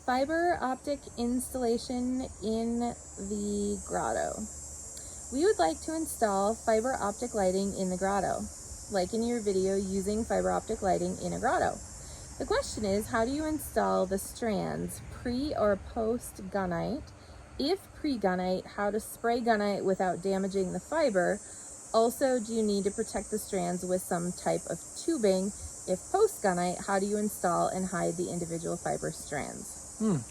Fiber optic installation in the grotto. We would like to install fiber optic lighting in the grotto, like in your video using fiber optic lighting in a grotto. The question is, how do you install the strands pre or post gunite? If pre-gunite, how to spray gunite without damaging the fiber? Also, do you need to protect the strands with some type of tubing? If post-gunite, how do you install and hide the individual fiber strands?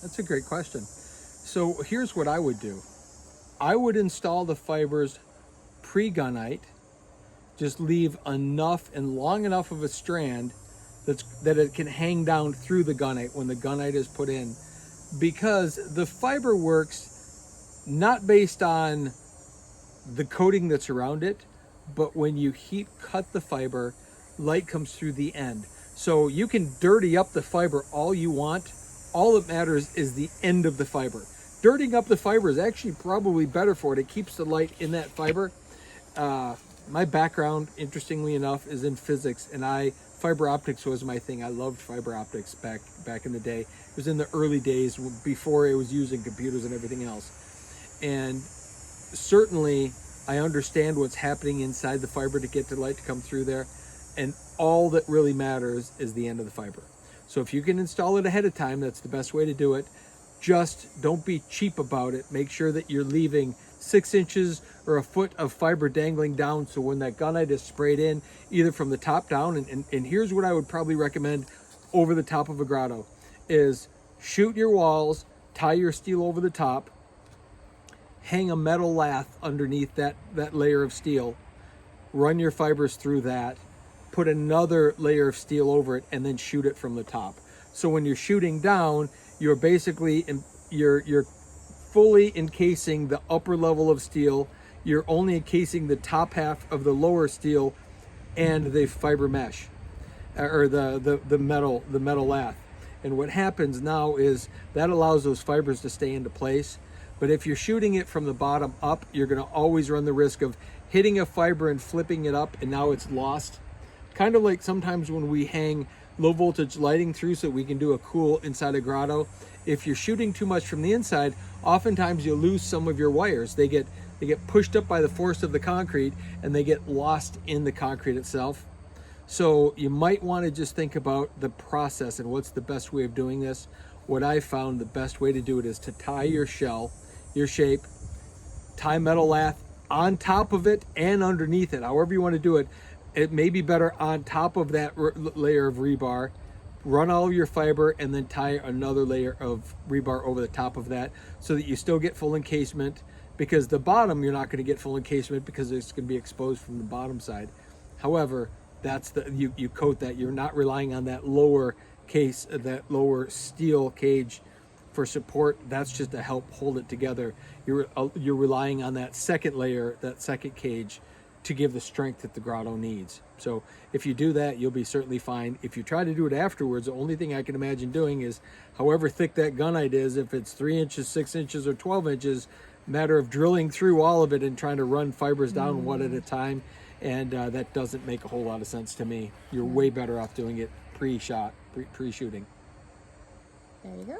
That's a great question. So here's what I would do. I would install the fibers pre-gunite, just leave enough and long enough of a strand that it can hang down through the gunite when the gunite is put in, because the fiber works not based on the coating that's around it, but when you heat cut the fiber, light comes through the end. So you can dirty up the fiber all you want. All that matters is the end of the fiber. Dirtying up the fiber is actually probably better for it. It keeps the light in that fiber. My background, interestingly enough, is in physics, and fiber optics was my thing. I loved fiber optics back in the day. It was in the early days before it was used in computers and everything else. And certainly I understand what's happening inside the fiber to get the light to come through there. And all that really matters is the end of the fiber. So if you can install it ahead of time, that's the best way to do it. Just don't be cheap about it. Make sure that you're leaving 6 inches or a foot of fiber dangling down, so when that gunite is sprayed in, either from the top down, and here's what I would probably recommend over the top of a grotto, is shoot your walls, tie your steel over the top, hang a metal lath underneath that layer of steel, run your fibers through that, put another layer of steel over it, and then shoot it from the top. So when you're shooting down, you're basically, you're fully encasing the upper level of steel. You're only encasing the top half of the lower steel and the fiber mesh, or the metal lath. And what happens now is that allows those fibers to stay into place. But if you're shooting it from the bottom up, you're going to always run the risk of hitting a fiber and flipping it up, and now it's lost. Kind of like sometimes when we hang low voltage lighting through so we can do a cool inside a grotto. If you're shooting too much from the inside, oftentimes you'll lose some of your wires. They get pushed up by the force of the concrete, and they get lost in the concrete itself. So you might want to just think about the process and what's the best way of doing this. What I found the best way to do it is to tie your shell, your shape, tie metal lath on top of it and underneath it, however you want to do it. It may be better on top of that layer of rebar. Run all of your fiber and then tie another layer of rebar over the top of that, so that you still get full encasement, because the bottom you're not going to get full encasement because it's going to be exposed from the bottom side. However, that's you coat that. You're not relying on that lower case, that lower steel cage for support. That's just to help hold it together. You're relying on that second layer, that second cage, to give the strength that the grotto needs. So if you do that, you'll be certainly fine. If you try to do it afterwards, the only thing I can imagine doing is, however thick that gunite is, if it's 3 inches, 6 inches, or 12 inches, matter of drilling through all of it and trying to run fibers down one at a time. And that doesn't make a whole lot of sense to me. You're way better off doing it pre-shot, pre-shooting. There you go.